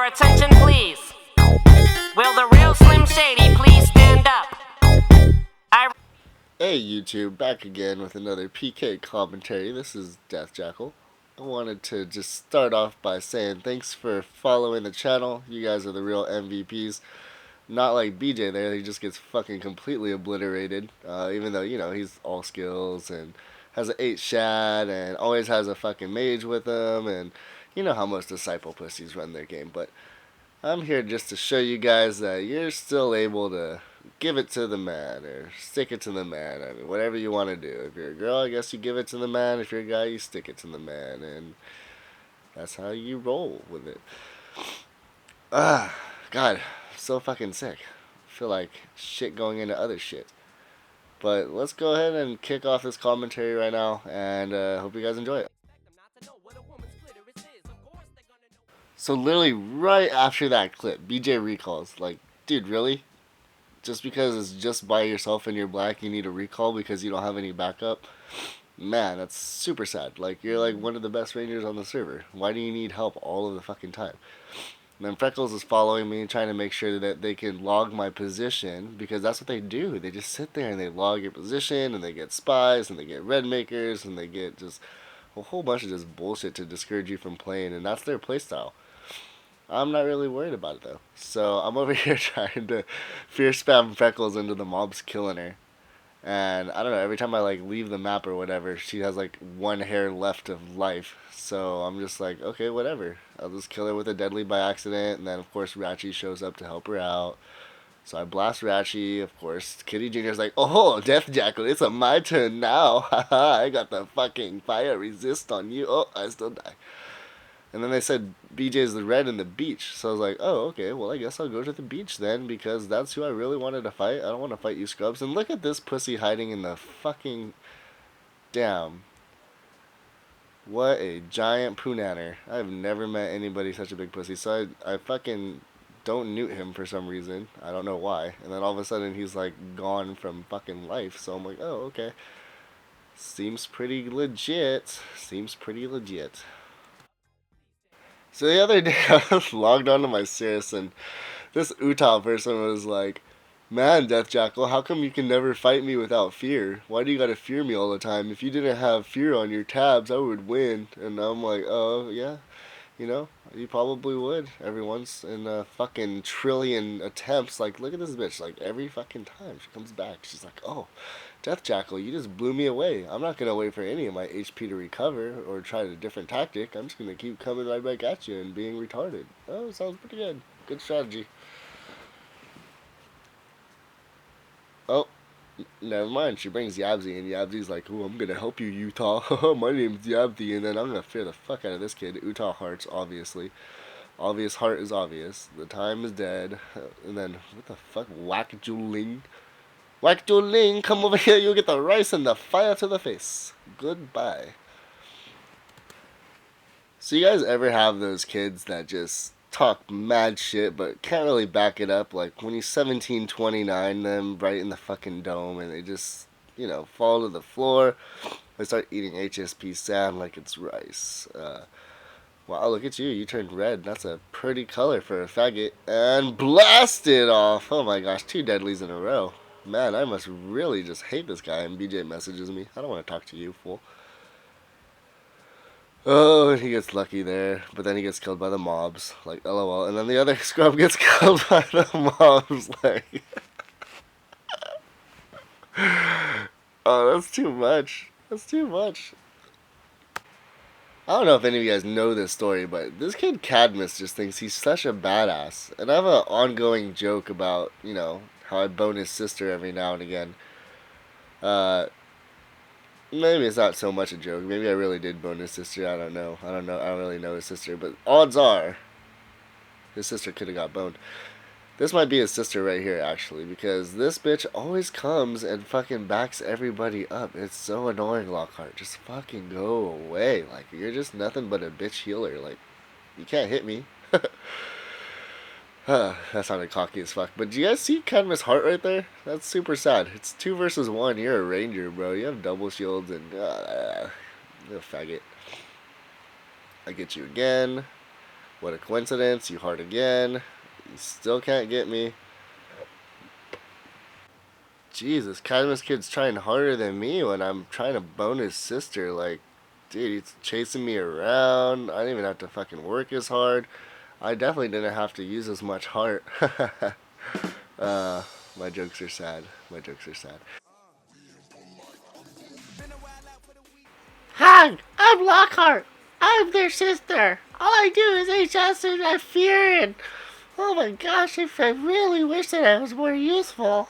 attention, please? Will the real Slim Shady please stand up? Hey YouTube, back again with another PK commentary. This is Dethjackel. I wanted to just start off by saying thanks for following the channel. You guys are the real MVPs. Not like BJ there, he just gets fucking completely obliterated. Even though, you know, he's all skills and has an 8 shad and always has a fucking mage with him, and you know how most disciple pussies run their game. But I'm here just to show you guys that you're still able to give it to the man or stick it to the man. I mean, whatever you want to do. If you're a girl, I guess you give it to the man. If you're a guy, you stick it to the man. And that's how you roll with it. God, so fucking sick. I feel like shit going into other shit. But let's go ahead and kick off this commentary right now, and hope you guys enjoy it. So literally right after that clip, BJ recalls. Like, dude, really? Just because it's just by yourself and you're black, you need a recall because you don't have any backup? Man, that's super sad. Like, you're like one of the best rangers on the server. Why do you need help all of the fucking time? And then Freckles is following me, trying to make sure that they can log my position, because that's what they do. They just sit there and they log your position, and they get spies, and they get red makers, and they get just a whole bunch of just bullshit to discourage you from playing, and that's their playstyle. I'm not really worried about it though. So I'm over here trying to fear spam Freckles into the mobs killing her. And I don't know, every time I like leave the map or whatever, she has like one hair left of life. So I'm just like, okay, whatever. I'll just kill her with a deadly by accident, and then of course Ratchy shows up to help her out. So I blast Ratchy, of course. Kitty Jr.'s like, oh, Dethjackel, it's my turn now. Haha, I got the fucking fire resist on you. Oh, I still die. And then they said BJ's the red in the beach. So I was like, oh, okay, well, I guess I'll go to the beach then, because that's who I really wanted to fight. I don't want to fight you scrubs. And look at this pussy hiding in the fucking... Damn. What a giant poonatter. I've never met anybody such a big pussy. So I fucking don't newt him for some reason. I don't know why. And then all of a sudden he's like gone from fucking life. So I'm like, oh, okay. Seems pretty legit. Seems pretty legit. So the other day I was logged onto my Cirrus, and this Utah person was like, man, Dethjackel, how come you can never fight me without fear? Why do you gotta fear me all the time? If you didn't have fear on your tabs, I would win. And I'm like, oh, yeah, you know, you probably would every once in a fucking trillion attempts. Like, look at this bitch. Like, every fucking time she comes back, she's like, oh, Dethjackel, you just blew me away. I'm not going to wait for any of my HP to recover or try a different tactic. I'm just going to keep coming right back at you and being retarded. Oh, sounds pretty good. Good strategy. Oh, never mind. She brings Yabzy, and Yabzy's like, oh, I'm going to help you, Utah. My name's Yabzy, and then I'm going to fear the fuck out of this kid. Utah Hearts, obviously. Obvious heart is obvious. The time is dead. And then, what the fuck? Whack-Juling. Whack-Juling, come over here. You'll get the rice and the fire to the face. Goodbye. So you guys ever have those kids that just talk mad shit but can't really back it up? Like when you 1729 them right in the fucking dome and they just, you know, fall to the floor. They start eating HSP sand like it's rice. Wow, look at you. You turned red. That's a pretty color for a faggot. And blasted off. Oh my gosh, 2 deadlies in a row. Man, I must really just hate this guy. And BJ messages me. I don't want to talk to you, fool. Oh, he gets lucky there. But then he gets killed by the mobs. Like, LOL. And then the other scrub gets killed by the mobs. Like, oh, that's too much. That's too much. I don't know if any of you guys know this story, but this kid Cadmus just thinks he's such a badass. And I have an ongoing joke about, you know, how I bone his sister every now and again. Maybe it's not so much a joke. Maybe I really did bone his sister. I don't know. I don't really know his sister. But odds are, his sister could have got boned. This might be his sister right here, actually, because this bitch always comes and fucking backs everybody up. It's so annoying, Lockhart. Just fucking go away. Like, you're just nothing but a bitch healer. Like, you can't hit me. That sounded cocky as fuck. But do you guys see Cadmus' heart right there? That's super sad. It's 2 versus 1. You're a ranger, bro. You have double shields and... you're a faggot. I get you again. What a coincidence. You hard again. You still can't get me. Jesus, Cadmus kid's trying harder than me when I'm trying to bone his sister. Like, dude, he's chasing me around. I didn't even have to fucking work as hard. I definitely didn't have to use as much heart. uh, my jokes are sad. My jokes are sad. Hi, I'm Lockhart. I'm their sister. All I do is eat acid and I fear it. Oh my gosh, if I really wish that I was more useful.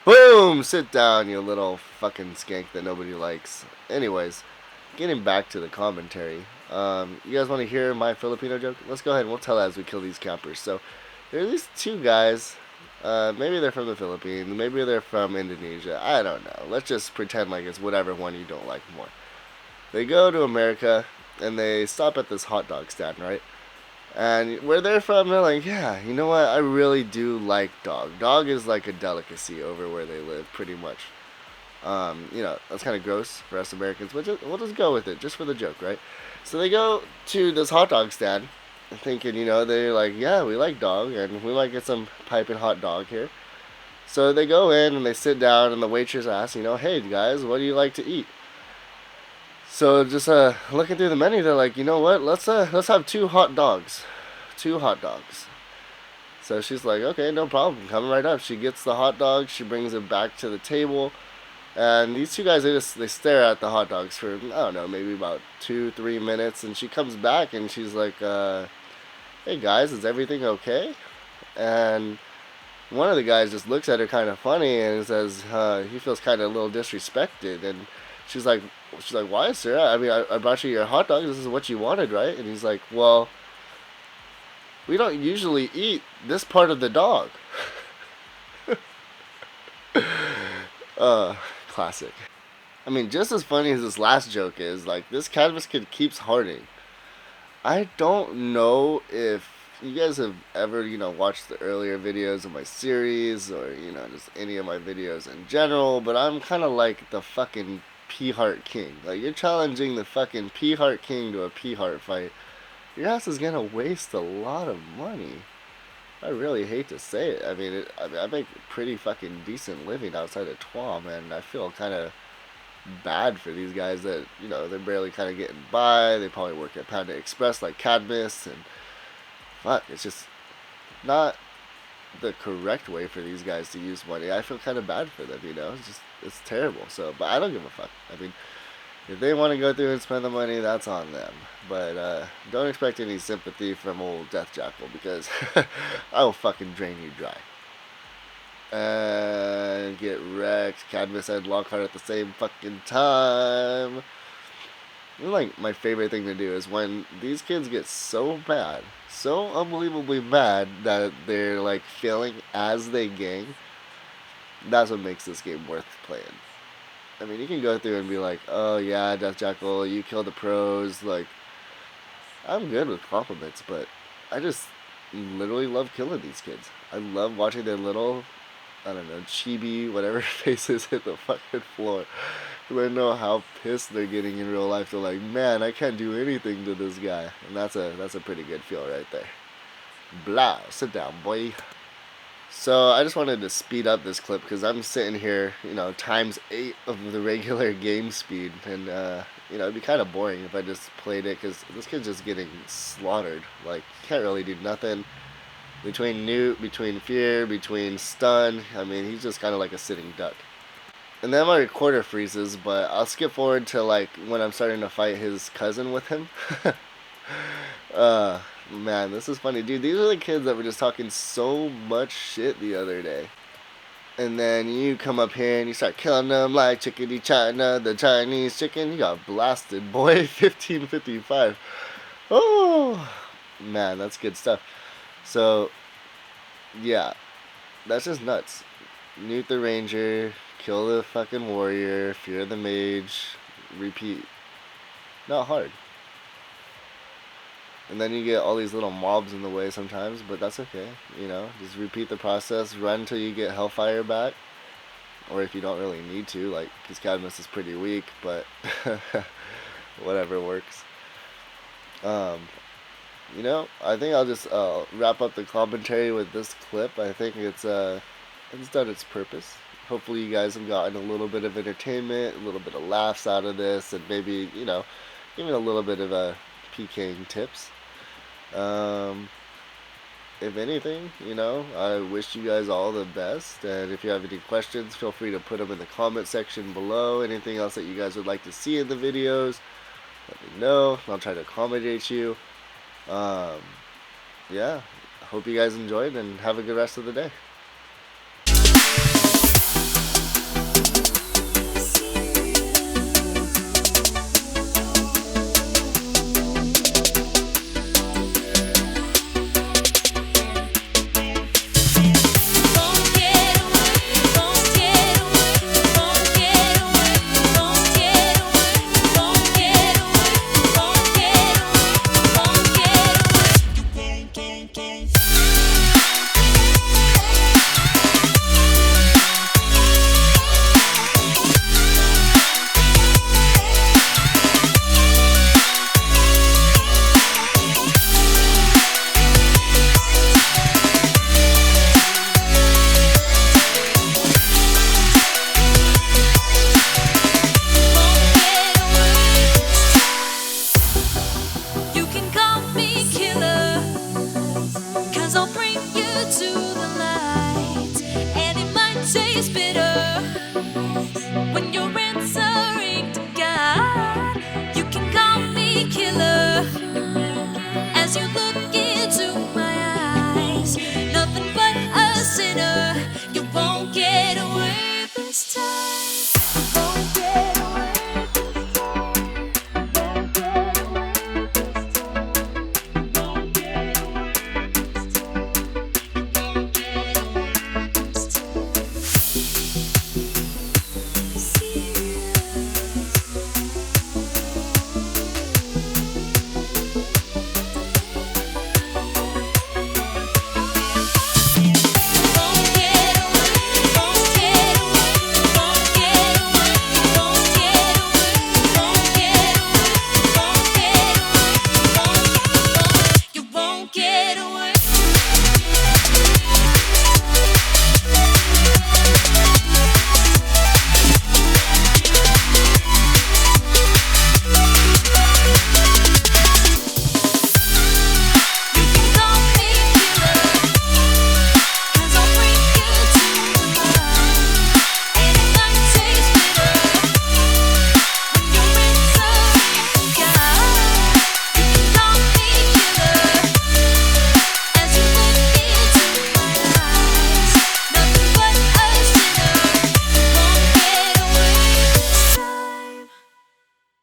Boom! Sit down, you little fucking skank that nobody likes. Anyways, getting back to the commentary. You guys want to hear my Filipino joke? Let's go ahead and we'll tell as we kill these campers. So, there are these two guys. Maybe they're from the Philippines. Maybe they're from Indonesia. I don't know. Let's just pretend like it's whatever one you don't like more. They go to America and they stop at this hot dog stand, right? And where they're from, they're like, yeah, you know what? I really do like dog. Dog is like a delicacy over where they live, pretty much. That's kind of gross for us Americans, but we'll just go with it, just for the joke, right? So they go to this hot dog stand, thinking, they're like, yeah, we like dog, and we might get some piping hot dog here. So they go in and they sit down, and the waitress asks, hey guys, what do you like to eat? So just looking through the menu, they're like, you know what? Let's have 2 hot dogs. 2 hot dogs. So she's like, okay, no problem. Coming right up. She gets the hot dog. She brings it back to the table. And these two guys, they stare at the hot dogs for, I don't know, maybe about 2-3 minutes. And she comes back and she's like, hey guys, is everything okay? And one of the guys just looks at her kind of funny and says he feels kind of a little disrespected. And she's like, why, sir? I mean, I brought you your hot dogs. This is what you wanted, right? And he's like, well, we don't usually eat this part of the dog. Classic. I mean, just as funny as this last joke is, like, this Cadmus kid keeps harding. I don't know if you guys have ever, watched the earlier videos of my series or, just any of my videos in general, but I'm kind of like the fucking P-Heart King. Like, you're challenging the fucking P-Heart King to a P-Heart fight. Your ass is gonna waste a lot of money. I really hate to say it. I mean, I make a pretty fucking decent living outside of Twom, and I feel kind of bad for these guys that, they're barely kind of getting by. They probably work at Panda Express like Cadmus, and fuck, it's just not the correct way for these guys to use money. I feel kind of bad for them, it's terrible. So, but I don't give a fuck. I mean, if they want to go through and spend the money, that's on them. But don't expect any sympathy from old Dethjackel, because I will fucking drain you dry. And get wrecked. Cadmus and Lockhart at the same fucking time. Like, my favorite thing to do is when these kids get so mad, so unbelievably mad, that they're like failing as they gang. That's what makes this game worth playing. I mean, you can go through and be like, oh yeah, Dethjackel, you killed the pros. Like, I'm good with compliments, but I just literally love killing these kids. I love watching their little, I don't know, chibi, whatever faces hit the fucking floor. Because I know how pissed they're getting in real life. They're like, man, I can't do anything to this guy. And that's a pretty good feel right there. Blah, sit down, boy. So I just wanted to speed up this clip because I'm sitting here, times 8 of the regular game speed, and it'd be kind of boring if I just played it because this kid's just getting slaughtered. Like, can't really do nothing between newt, between fear, between stun. I mean, he's just kind of like a sitting duck. And then my recorder freezes, but I'll skip forward to like when I'm starting to fight his cousin with him. Man, this is funny, dude. These are the kids that were just talking so much shit the other day. And then you come up here and you start killing them like chickadee China, the Chinese chicken. You got blasted, boy. 1555. Oh, man, that's good stuff. So, yeah, that's just nuts. Newt the Ranger, kill the fucking warrior, fear the mage, repeat. Not hard. And then you get all these little mobs in the way sometimes, but that's okay. Just repeat the process, run until you get Hellfire back. Or if you don't really need to, like, because Cadmus is pretty weak, but whatever works. Um, I think I'll just wrap up the commentary with this clip. I think it's done its purpose. Hopefully, you guys have gotten a little bit of entertainment, a little bit of laughs out of this, and maybe even a little bit of PKing tips. Um, if anything, I wish you guys all the best. And if you have any questions, feel free to put them in the comment section below. Anything else that you guys would like to see in the videos, let me know. I'll try to accommodate you. Yeah, hope you guys enjoyed and have a good rest of the day.